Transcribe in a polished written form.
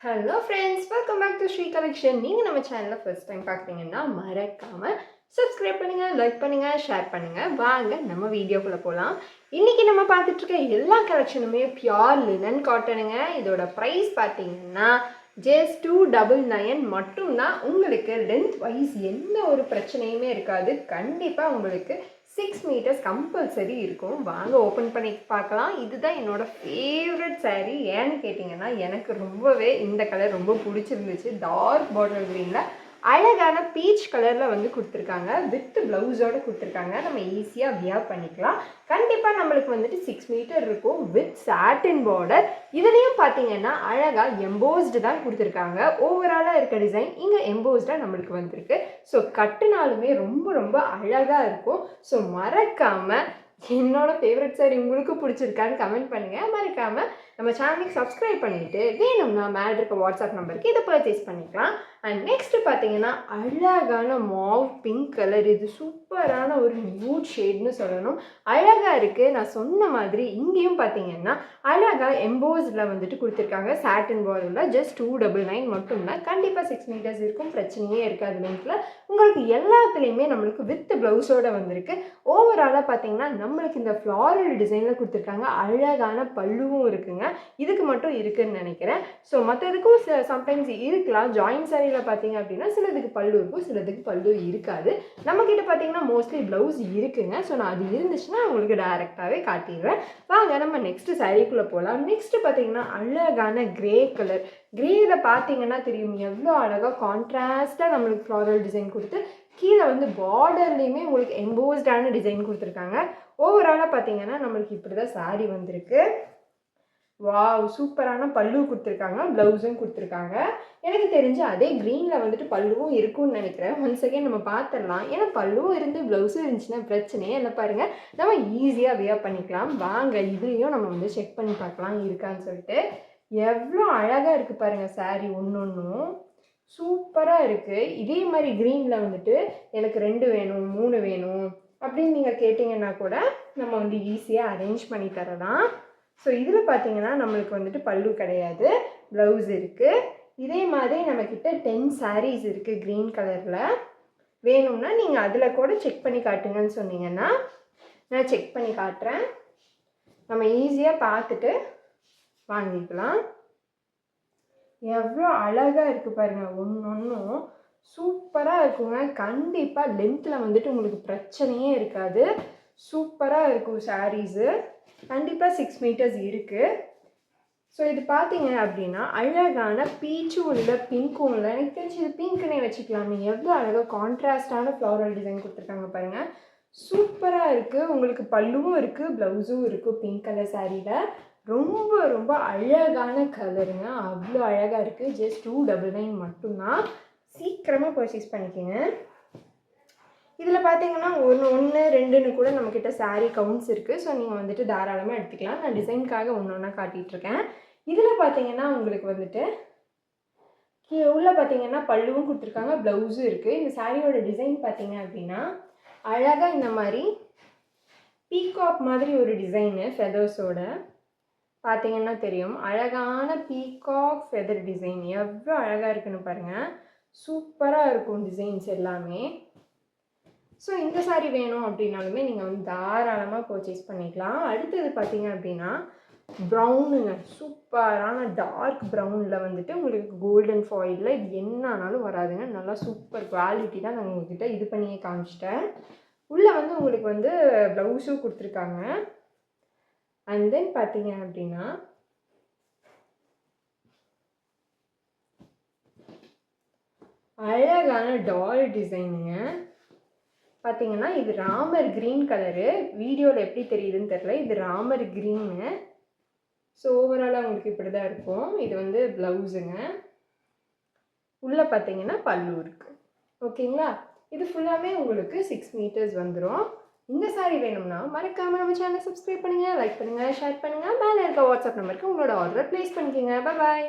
Hello friends, welcome back to Sri collection. நீங்கள் நம்ம சேனலில் ஃபர்ஸ்ட் டைம் பார்க்குறீங்கன்னா மறக்காமல் சப்ஸ்கிரைப் பண்ணுங்கள், லைக் பண்ணுங்கள், ஷேர் பண்ணுங்கள். வாங்க நம்ம வீடியோக்குள்ளே போகலாம். இன்றைக்கி நம்ம பார்த்துட்டு இருக்க எல்லா கலெக்ஷனுமே பியோர் லினன் காட்டனுங்க. இதோட ப்ரைஸ் பார்த்தீங்கன்னா ஜஸ்ட் 299 மட்டும்தான். உங்களுக்கு லென்த் வைஸ் எந்த ஒரு பிரச்சனையுமே இருக்காது. கண்டிப்பாக உங்களுக்கு 6 மீட்டர்ஸ் கம்பல்சரி இருக்கும். வாங்க ஓப்பன் பண்ணி பார்க்கலாம். இதுதான் என்னோடய ஃபேவரட் சாரீ. ஏன்னு கேட்டிங்கன்னா எனக்கு ரொம்பவே இந்த கலர் ரொம்ப பிடிச்சிருந்துச்சு. டார்க் பாட்டில் க்ரீனில் அழகான பீச் கலரில் வந்து கொடுத்துருக்காங்க. வித் ப்ளவுஸோடு கொடுத்துருக்காங்க. நம்ம ஈஸியாக வியர் பண்ணிக்கலாம். கண்டிப்பாக நம்மளுக்கு வந்துட்டு 6 மீட்டர் இருக்கும் வித் சாட்டின் பார்டர். இதுலேயும் பார்த்தீங்கன்னா அழகாக எம்போஸ்டு தான் கொடுத்துருக்காங்க. ஓவராலாக இருக்க டிசைன் இங்கே எம்போஸ்டாக நம்மளுக்கு வந்திருக்கு. ஸோ கட்டுனாலுமே ரொம்ப ரொம்ப அழகாக இருக்கும். ஸோ மறக்காமல் என்னோட ஃபேவரட் சாரி உங்களுக்கு பிடிச்சிருக்கான்னு கமெண்ட் பண்ணுங்கள். மறக்காமல் நம்ம சேனலுக்கு சப்ஸ்கிரைப் பண்ணிவிட்டு வேணும்னா மேலே இருக்க வாட்ஸ்அப் நம்பருக்கு இதை பர்ச்சேஸ் பண்ணிக்கலாம். அண்ட் நெக்ஸ்ட்டு பார்த்தீங்கன்னா அழகான மாவ் பிங்க் கலர். இது சூப்பரான ஒரு நியூட் ஷேட்னு சொல்லணும். அழகாக இருக்குது. நான் சொன்ன மாதிரி இங்கேயும் பார்த்தீங்கன்னா அழகாக எம்போஸில் வந்துட்டு கொடுத்துருக்காங்க. சாட்டின் பார்டரில் ஜஸ்ட் 299 மட்டும்தான். கண்டிப்பாக 6 மீட்டர்ஸ் இருக்கும். பிரச்சனையே இருக்காது. லென்த்தில் உங்களுக்கு எல்லாத்துலேயுமே நம்மளுக்கு வித் ப்ளவுஸோடு வந்திருக்கு. ஓவராலாக பார்த்தீங்கன்னா நம்மளுக்கு இந்த ஃப்ளாரல் டிசைனில் கொடுத்துருக்காங்க. அழகான பல்லுவும் இருக்குங்க. இதுக்கு மட்டும் இருக்குதுன்னு நினைக்கிறேன். ஸோ மற்றதுக்கும் சம்டைம்ஸ் இருக்கலாம். ஜாயின்ட் சாரியில் பார்த்தீங்க அப்படின்னா சிலதுக்கு பல்லு இருக்கும், சிலதுக்கு பல்லு இருக்காது. நம்மக்கிட்ட பார்த்தீங்கன்னா மோஸ்ட்லி ப்ளவுஸ் இருக்குங்க. ஸோ நான் அது இருந்துச்சுன்னா உங்களுக்கு டைரெக்டாகவே காட்டிடுறேன். வாங்க நம்ம நெக்ஸ்ட்டு சாரீக்குள்ளே போகலாம். நெக்ஸ்ட்டு பார்த்தீங்கன்னா அழகான கிரே கலர். கிரேயில் பார்த்தீங்கன்னா தெரியும் எவ்வளோ அழகாக கான்ட்ராஸ்ட்டாக நம்மளுக்கு ஃப்ளாரல் டிசைன் கொடுத்து கீழே வந்து பார்டர்லேயுமே உங்களுக்கு எம்போஸ்டான டிசைன் கொடுத்துருக்காங்க. ஓவராலாக பார்த்தீங்கன்னா நம்மளுக்கு இப்படி தான் சாரீ வந்திருக்கு. வாவ், சூப்பரான பல்லு கொடுத்துருக்காங்க, ப்ளவுஸும் கொடுத்துருக்காங்க. எனக்கு தெரிஞ்சு அதே க்ரீனில் வந்துட்டு பல்லுவும் இருக்கும்னு நினைக்கிறேன். ஒன்ஸ் அகேன் நம்ம பார்த்துடலாம். ஏன்னா பல்லுவும் இருந்து ப்ளவுஸும் இருந்துச்சுன்னா பிரச்சனையே இல்லை. பாருங்கள், நம்ம ஈஸியாக வியர் பண்ணிக்கலாம். வாங்க இதுலேயும் நம்ம வந்து செக் பண்ணி பார்க்கலாம் இருக்கான்னு சொல்லிட்டு. எவ்வளோ அழகாக இருக்குது பாருங்கள் சாரீ. ஒன்றும் சூப்பராக இருக்குது. இதே மாதிரி க்ரீனில் வந்துட்டு எனக்கு 2 வேணும், 3 வேணும் அப்படின்னு நீங்கள் கேட்டிங்கன்னா கூட நம்ம வந்து ஈஸியாக அரேஞ்ச் பண்ணி தரலாம். ஸோ இதில் பார்த்தீங்கன்னா நம்மளுக்கு வந்துட்டு பல்லு கிடையாது, ப்ளவுஸ் இருக்குது. இதே மாதிரி நம்மக்கிட்ட 10 சாரீஸ் இருக்குது க்ரீன் கலரில். வேணும்னா நீங்கள் அதில் கூட செக் பண்ணி காட்டுங்கன்னு சொன்னீங்கன்னா நான் செக் பண்ணி காட்டுறேன். நம்ம ஈஸியாக பார்த்துட்டு வாங்கிக்கலாம். எவ்வளோ அழகாக இருக்குது பாருங்கள். ஒன்றும் சூப்பராக இருக்குங்க. கண்டிப்பாக லென்த்தில் வந்துட்டு உங்களுக்கு பிரச்சனையே இருக்காது. சூப்பராக இருக்கும் சாரீஸு. கண்டிப்பாக 6 மீட்டர்ஸ் இருக்குது. ஸோ இது பார்த்தீங்க அப்படின்னா அழகான பீச்சும் இல்லை, பிங்க்கும் இல்லை. எனக்கு தெரிஞ்சு இது பிங்க்குனே வச்சுக்கலாமே. எவ்வளோ அழகாக கான்ட்ராஸ்டான ஃப்ளாரல் டிசைன் கொடுத்துருக்காங்க பாருங்கள். சூப்பராக இருக்குது. உங்களுக்கு பல்லுவும் இருக்குது, ப்ளவுஸும் இருக்குது பிங்க் கலர் சாரியில். ரொம்ப ரொம்ப அழகான கலருங்க. அவ்வளோ அழகாக இருக்குது. ஜஸ்ட் 299 மட்டும்தான். சீக்கிரமாக பர்ச்சேஸ் பண்ணிக்கோங்க. இதில் பார்த்தீங்கன்னா 1, 2ன்னு கூட நம்மக்கிட்ட சாரீ கவுண்ட்ஸ் இருக்குது. ஸோ நீங்கள் வந்துட்டு தாராளமாக எடுத்துக்கலாம். நான் டிசைனுக்காக ஒன்றா காட்டிகிட்ருக்கேன். இதில் பார்த்தீங்கன்னா உங்களுக்கு வந்துட்டு உள்ளே பார்த்தீங்கன்னா பல்லுவும் கொடுத்துருக்காங்க, ப்ளவுஸும் இருக்குது. இந்த சாரியோட டிசைன் பார்த்தீங்க அப்படின்னா அழகாக இந்த மாதிரி பீகாக் மாதிரி ஒரு டிசைனு ஃபெதர்ஸோட பார்த்தீங்கன்னா தெரியும். அழகான பீகாக் ஃபெதர் டிசைன் எவ்வளோ அழகாக இருக்குன்னு பாருங்கள். சூப்பராக இருக்கும் டிசைன்ஸ் எல்லாமே. ஸோ இந்த சாரீ வேணும் அப்படின்னாலுமே நீங்கள் வந்து தாராளமாக பர்ச்சேஸ் பண்ணிக்கலாம். அடுத்தது பார்த்தீங்க அப்படின்னா ப்ரௌனுங்க. சூப்பரான டார்க் ப்ரௌனில் வந்துட்டு உங்களுக்கு கோல்டன் ஃபாயிலில் இது என்ன ஆனாலும் வராதுங்க. நல்லா சூப்பர் குவாலிட்டி தான். நான் உங்கள்கிட்ட இது பண்ணியே காமிச்சிட்டேன். உள்ளே வந்து உங்களுக்கு வந்து ப்ளவுஸும் கொடுத்துருக்காங்க. அண்ட் தென் பார்த்தீங்க அப்படின்னா அழகான டால் டிசைனுங்க. பார்த்தீங்கன்னா இது ராமர் க்ரீன் கலரு. வீடியோவில் எப்படி தெரியுதுன்னு தெரில. இது ராமர் க்ரீனு. ஸோ ஓவராலாக உங்களுக்கு இப்படி தான் இருக்கும். இது வந்து ப்ளவுஸுங்க. உள்ளே பார்த்தீங்கன்னா பல்லு இருக்குது. ஓகேங்களா? இது ஃபுல்லாகவே உங்களுக்கு 6 மீட்டர்ஸ் வந்துடும். இந்த சாரீ வேணும்னா மறக்காமல் நம்ம சேனலை சப்ஸ்கிரைப் பண்ணுங்கள், லைக் பண்ணுங்கள், ஷேர் பண்ணுங்கள். மேலே இருக்க வாட்ஸ்அப் நம்பருக்கு உங்களோட ஆர்டரை ப்ளேஸ் பண்ணிக்கோங்க. பாய்.